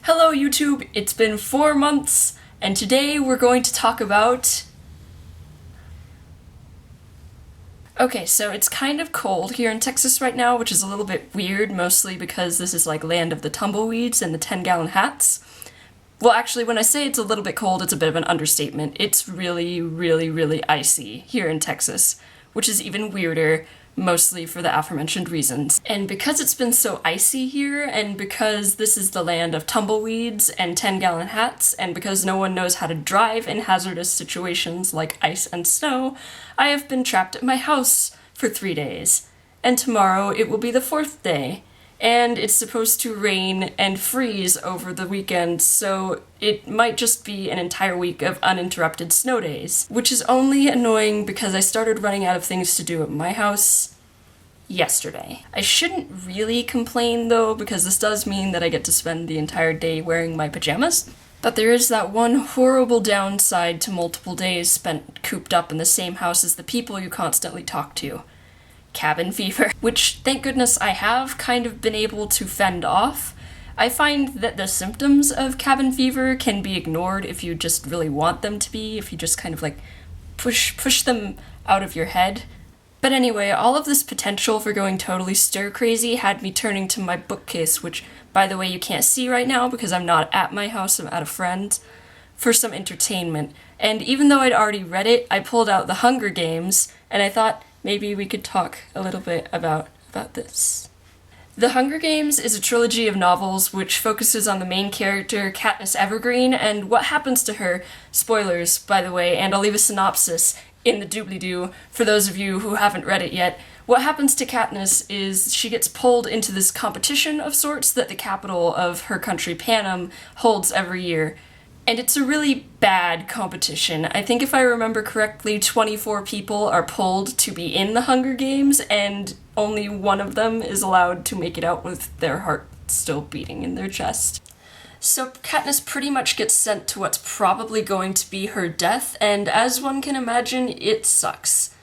Hello YouTube, it's been 4 months, and today we're going to talk about... Okay, so it's kind of cold here in Texas right now, which is a little bit weird, mostly because this is like land of the tumbleweeds and the 10-gallon hats. Well, actually, when I say it's a little bit cold, it's a bit of an understatement. It's really, really, really icy here in Texas, which is even weirder, mostly for the aforementioned reasons. And because it's been so icy here, and because this is the land of tumbleweeds and 10-gallon hats, and because no one knows how to drive in hazardous situations like ice and snow, I have been trapped at my house for 3 days. And tomorrow it will be the 4th day. And it's supposed to rain and freeze over the weekend, so it might just be an entire week of uninterrupted snow days. Which is only annoying because I started running out of things to do at my house yesterday. I shouldn't really complain though, because this does mean that I get to spend the entire day wearing my pajamas. But there is that one horrible downside to multiple days spent cooped up in the same house as the people you constantly talk to. Cabin fever, which thank goodness I have kind of been able to fend off. I find that the symptoms of cabin fever can be ignored if you just really want them to be, if you just kind of like push them out of your head. But anyway, all of this potential for going totally stir crazy had me turning to my bookcase, which by the way you can't see right now because I'm not at my house, I'm at a friend's, for some entertainment. And even though I'd already read it, I pulled out The Hunger Games, and I thought, maybe we could talk a little bit about this. The Hunger Games is a trilogy of novels which focuses on the main character, Katniss Evergreen, and what happens to her. Spoilers, by the way, and I'll leave a synopsis in the doobly-doo for those of you who haven't read it yet. What happens to Katniss is she gets pulled into this competition of sorts that the capital of her country, Panem, holds every year. And it's a really bad competition. I think if I remember correctly, 24 people are pulled to be in the Hunger Games, and only one of them is allowed to make it out with their heart still beating in their chest. So Katniss pretty much gets sent to what's probably going to be her death, and as one can imagine, it sucks.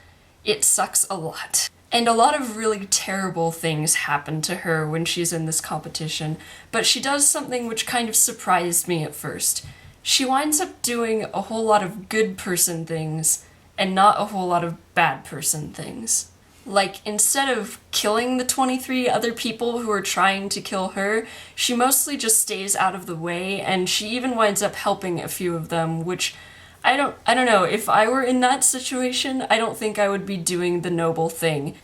It sucks a lot. And a lot of really terrible things happen to her when she's in this competition, but she does something which kind of surprised me at first. She winds up doing a whole lot of good person things, and not a whole lot of bad person things. Like, instead of killing the 23 other people who are trying to kill her, she mostly just stays out of the way, and she even winds up helping a few of them, which, I don't know, if I were in that situation, I don't think I would be doing the noble thing.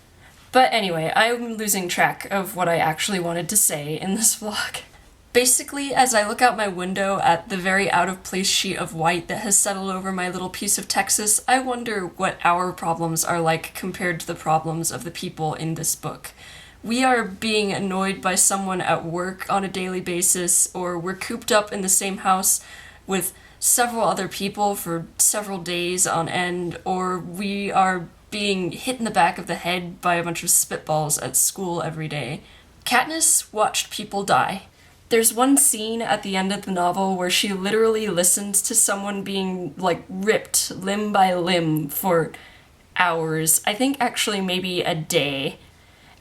But anyway, I'm losing track of what I actually wanted to say in this vlog. Basically, as I look out my window at the very out-of-place sheet of white that has settled over my little piece of Texas, I wonder what our problems are like compared to the problems of the people in this book. We are being annoyed by someone at work on a daily basis, or we're cooped up in the same house with several other people for several days on end, or we are being hit in the back of the head by a bunch of spitballs at school every day. Katniss watched people die. There's one scene at the end of the novel where she literally listens to someone being, like, ripped limb by limb for hours. I think actually maybe a day.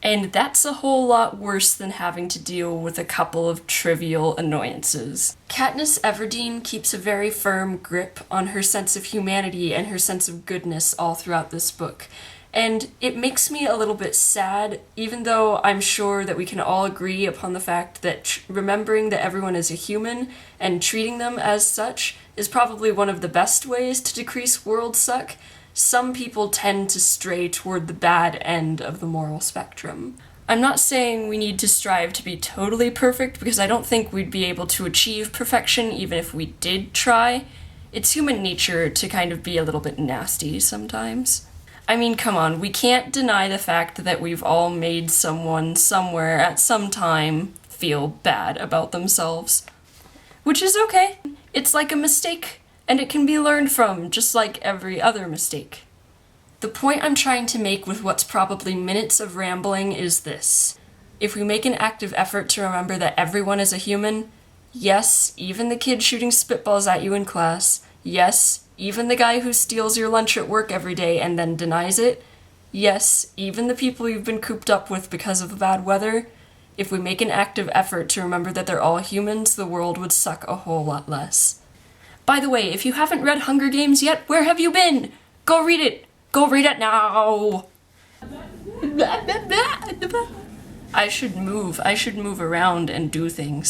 And that's a whole lot worse than having to deal with a couple of trivial annoyances. Katniss Everdeen keeps a very firm grip on her sense of humanity and her sense of goodness all throughout this book. And it makes me a little bit sad, even though I'm sure that we can all agree upon the fact that remembering that everyone is a human and treating them as such is probably one of the best ways to decrease world suck. Some people tend to stray toward the bad end of the moral spectrum. I'm not saying we need to strive to be totally perfect, because I don't think we'd be able to achieve perfection even if we did try. It's human nature to kind of be a little bit nasty sometimes. I mean, come on, we can't deny the fact that we've all made someone somewhere at some time feel bad about themselves. Which is okay. It's like a mistake, and it can be learned from, just like every other mistake. The point I'm trying to make with what's probably minutes of rambling is this. If we make an active effort to remember that everyone is a human, yes, even the kid shooting spitballs at you in class, yes, even the guy who steals your lunch at work every day and then denies it, yes, even the people you've been cooped up with because of the bad weather, If we make an active effort to remember that they're all humans, the world would suck a whole lot less. By the way, if you haven't read Hunger Games yet, where have you been? Go read it! Go read it now! I should move around and do things.